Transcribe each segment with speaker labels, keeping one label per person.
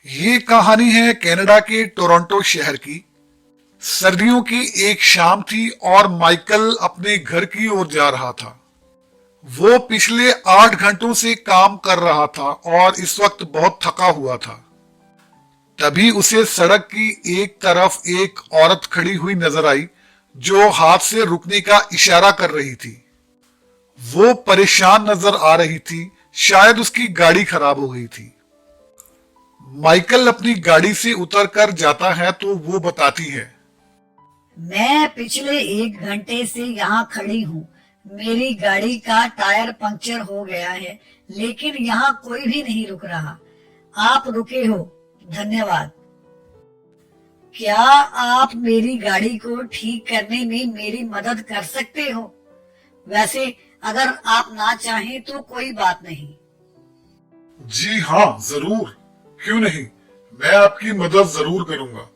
Speaker 1: ये कहानी है कनाडा के टोरंटो शहर की। सर्दियों की एक शाम थी और माइकल अपने घर की ओर जा रहा था। वो पिछले 8 घंटों से काम कर रहा था और इस वक्त बहुत थका हुआ था। तभी उसे सड़क की एक तरफ एक औरत खड़ी हुई नजर आई जो हाथ से रुकने का इशारा कर रही थी। वो परेशान नजर आ रही थी, शायद उसकी गाड़ी खराब हो गई थी। माइकल अपनी गाड़ी से उतरकर जाता है तो वो बताती है,
Speaker 2: मैं पिछले 1 घंटे से यहाँ खड़ी हूँ। मेरी गाड़ी का टायर पंक्चर हो गया है, लेकिन यहाँ कोई भी नहीं रुक रहा। आप रुके हो, धन्यवाद। क्या आप मेरी गाड़ी को ठीक करने में मेरी मदद कर सकते हो? वैसे अगर आप ना चाहें तो कोई बात नहीं।
Speaker 1: जी हाँ, जरूर, क्यों नहीं। मैं आपकी मदद जरूर करूंगा।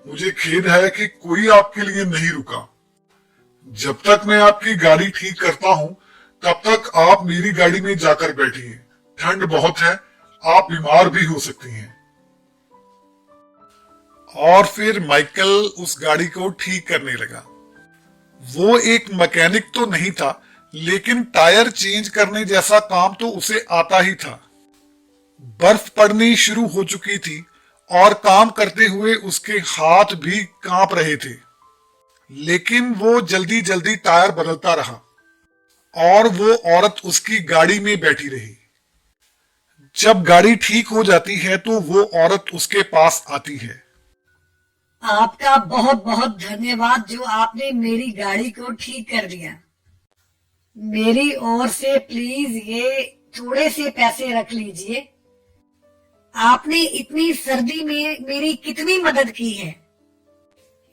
Speaker 1: मुझे खेद है कि कोई आपके लिए नहीं रुका। जब तक मैं आपकी गाड़ी ठीक करता हूँ तब तक आप मेरी गाड़ी में जाकर बैठिए। ठंड बहुत है, आप बीमार भी हो सकती हैं। और फिर माइकल उस गाड़ी को ठीक करने लगा। वो एक मैकेनिक तो नहीं था, लेकिन टायर चेंज करने जैसा काम तो उसे आता ही था। बर्फ पड़नी शुरू हो चुकी थी और काम करते हुए उसके हाथ भी कांप रहे थे, लेकिन वो जल्दी जल्दी टायर बदलता रहा और वो औरत उसकी गाड़ी में बैठी रही। जब गाड़ी ठीक हो जाती है तो वो औरत उसके पास आती है।
Speaker 2: आपका बहुत बहुत धन्यवाद जो आपने मेरी गाड़ी को ठीक कर दिया। मेरी ओर से प्लीज ये थोड़े से पैसे रख लीजिए। आपने इतनी सर्दी में मेरी कितनी मदद की है।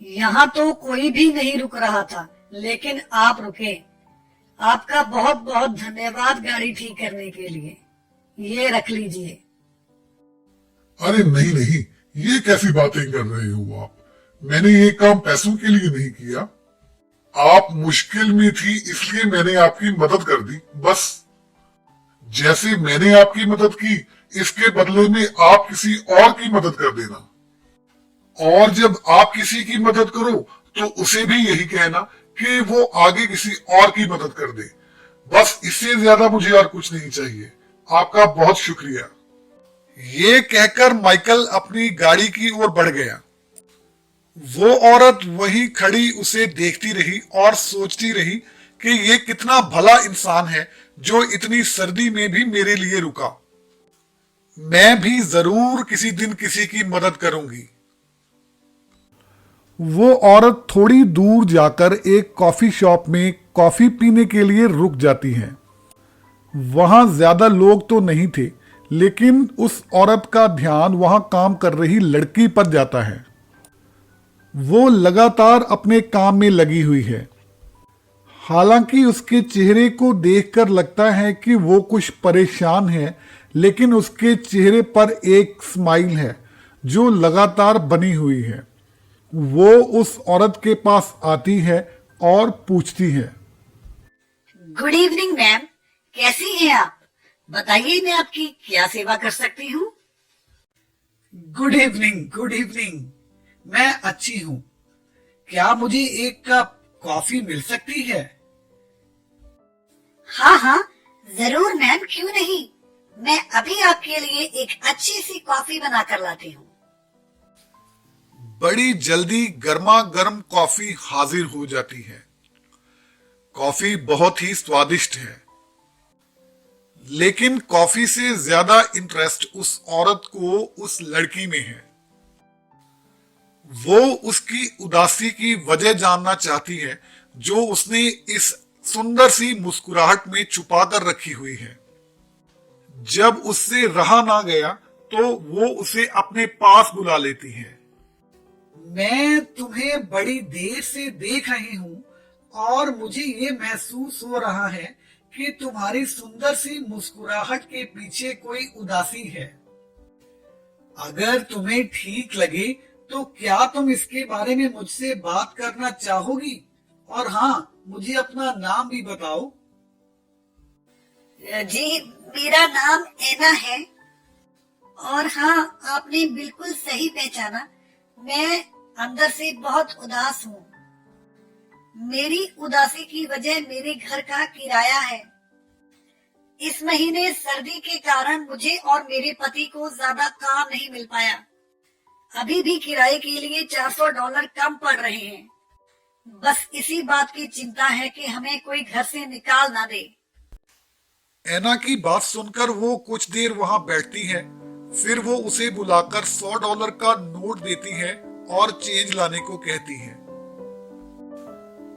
Speaker 2: यहाँ तो कोई भी नहीं रुक रहा था, लेकिन आप रुके। आपका बहुत बहुत धन्यवाद गाड़ी ठीक करने के लिए। ये रख लीजिए।
Speaker 1: अरे नहीं नहीं, ये कैसी बातें कर रहे हो आप। मैंने ये काम पैसों के लिए नहीं किया। आप मुश्किल में थी इसलिए मैंने आपकी मदद कर दी, बस। जैसे मैंने आपकी मदद की, इसके बदले में आप किसी और की मदद कर देना। और जब आप किसी की मदद करो तो उसे भी यही कहना कि वो आगे किसी और की मदद कर दे। बस इससे ज्यादा मुझे और कुछ नहीं चाहिए। आपका बहुत शुक्रिया। ये कहकर माइकल अपनी गाड़ी की ओर बढ़ गया। वो औरत वहीं खड़ी उसे देखती रही और सोचती रही कि ये कितना भला इंसान है जो इतनी सर्दी में भी मेरे लिए रुका। मैं भी जरूर किसी दिन किसी की मदद करूंगी। वो औरत थोड़ी दूर जाकर एक कॉफी शॉप में कॉफी पीने के लिए रुक जाती है। वहां ज्यादा लोग तो नहीं थे, लेकिन उस औरत का ध्यान वहां काम कर रही लड़की पर जाता है। वो लगातार अपने काम में लगी हुई है। हालांकि उसके चेहरे को देखकर लगता है कि वो कुछ परेशान है, लेकिन उसके चेहरे पर एक स्माइल है जो लगातार बनी हुई है। वो उस औरत के पास आती है और पूछती है,
Speaker 2: गुड इवनिंग मैम, कैसी हैं आप? बताइए मैं आपकी क्या सेवा कर सकती हूँ?
Speaker 3: Good evening, good evening. मैं अच्छी हूँ। क्या मुझे एक कप कॉफी मिल सकती है?
Speaker 2: हाँ हाँ, जरूर मैम, क्यों नहीं। मैं अभी आपके लिए एक अच्छी सी कॉफी बना कर लाती हूँ।
Speaker 1: बड़ी जल्दी गर्मा गर्म कॉफी हाजिर हो जाती है। कॉफी बहुत ही स्वादिष्ट है, लेकिन कॉफी से ज्यादा इंटरेस्ट उस औरत को उस लड़की में है। वो उसकी उदासी की वजह जानना चाहती है जो उसने इस सुंदर सी मुस्कुराहट में छुपा कर रखी हुई है। जब उससे रहा ना गया तो वो उसे अपने पास बुला लेती है।
Speaker 3: मैं तुम्हें बड़ी देर से देख रही हूँ और मुझे ये महसूस हो रहा है कि तुम्हारी सुंदर सी मुस्कुराहट के पीछे कोई उदासी है। अगर तुम्हें ठीक लगे तो क्या तुम इसके बारे में मुझसे बात करना चाहोगी? और हाँ, मुझे अपना नाम भी बताओ।
Speaker 2: जी, मेरा नाम एना है और हाँ, आपने बिल्कुल सही पहचाना, मैं अंदर से बहुत उदास हूँ। मेरी उदासी की वजह मेरे घर का किराया है। इस महीने सर्दी के कारण मुझे और मेरे पति को ज्यादा काम नहीं मिल पाया। अभी भी किराए के लिए $400 कम पड़ रहे हैं। बस इसी बात की चिंता है कि हमें कोई घर से निकाल ना दे।
Speaker 4: एना की बात सुनकर वो कुछ देर वहां बैठती है, फिर वो उसे बुलाकर $100 का नोट देती है और चेंज लाने को कहती है।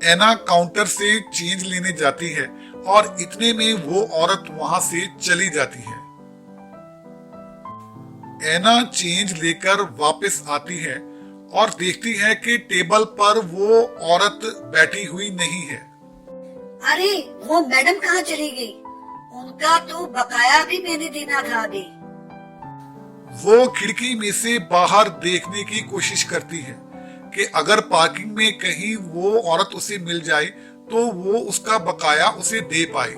Speaker 4: एना काउंटर से चेंज लेने जाती है और इतने में वो औरत वहां से चली जाती है। एना चेंज लेकर वापस आती है और देखती है कि टेबल पर वो औरत बैठी हुई नहीं है।
Speaker 2: अरे, वो मैडम कहाँ चली गई? उनका तो बकाया भी मैंने देना था अभी।
Speaker 4: वो खिड़की में से बाहर देखने की कोशिश करती है कि अगर पार्किंग में कहीं वो औरत उसे मिल जाए तो वो उसका बकाया उसे दे पाए,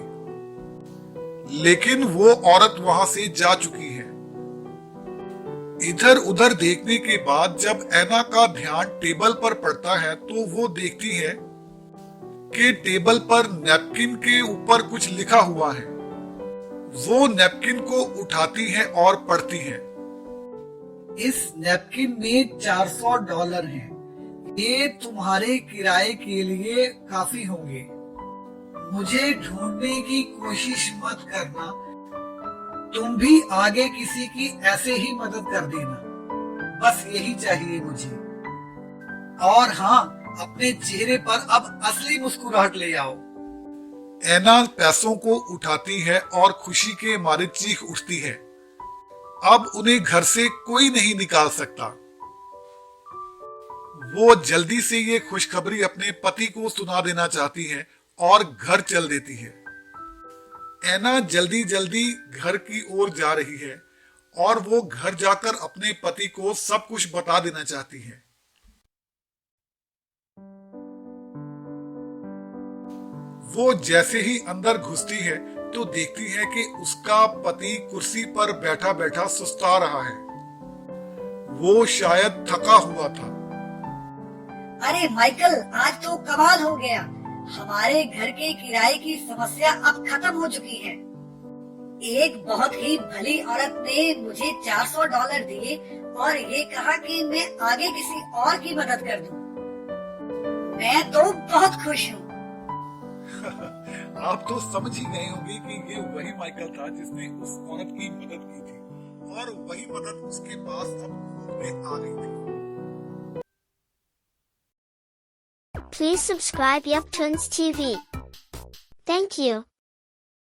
Speaker 4: लेकिन वो औरत वहां से जा चुकी है। इधर उधर देखने के बाद जब एना का ध्यान टेबल पर पड़ता है तो वो देखती है कि टेबल पर नैपकिन के ऊपर कुछ लिखा हुआ है। वो नैपकिन को उठाती है और पढ़ती है।
Speaker 3: इस नैपकिन में $400 हैं। ये तुम्हारे किराए के लिए काफी होंगे। मुझे ढूंढने की कोशिश मत करना। तुम भी आगे किसी की ऐसे ही मदद कर देना। बस यही चाहिए मुझे। और हाँ, अपने चेहरे पर अब असली मुस्कुराहट ले आओ।
Speaker 4: एना पैसों को उठाती है और खुशी के मारे चीख उठती है। अब उन्हें घर से कोई नहीं निकाल सकता। वो जल्दी से ये खुशखबरी अपने पति को सुना देना चाहती है और घर चल देती है। एना जल्दी जल्दी घर की ओर जा रही है और वो घर जाकर अपने पति को सब कुछ बता देना चाहती है। वो जैसे ही अंदर घुसती है तो देखती है कि उसका पति कुर्सी पर बैठा बैठा सुस्ता रहा है। वो शायद थका हुआ था।
Speaker 2: अरे माइकल, आज तो कमाल हो गया। हमारे घर के किराए की समस्या अब खत्म हो चुकी है। एक बहुत ही भली औरत ने मुझे $400 दिए और ये कहा कि मैं आगे किसी और की मदद कर दूं। मैं तो बहुत खुश हूँ।
Speaker 4: आप तो समझ ही गए होंगे कि ये वही माइकल था जिसने उस औरत की मदद की थी और वही मदद उसके पास अब घूमने आ गई थी।
Speaker 5: Please subscribe Yup Tunes TV. Thank you.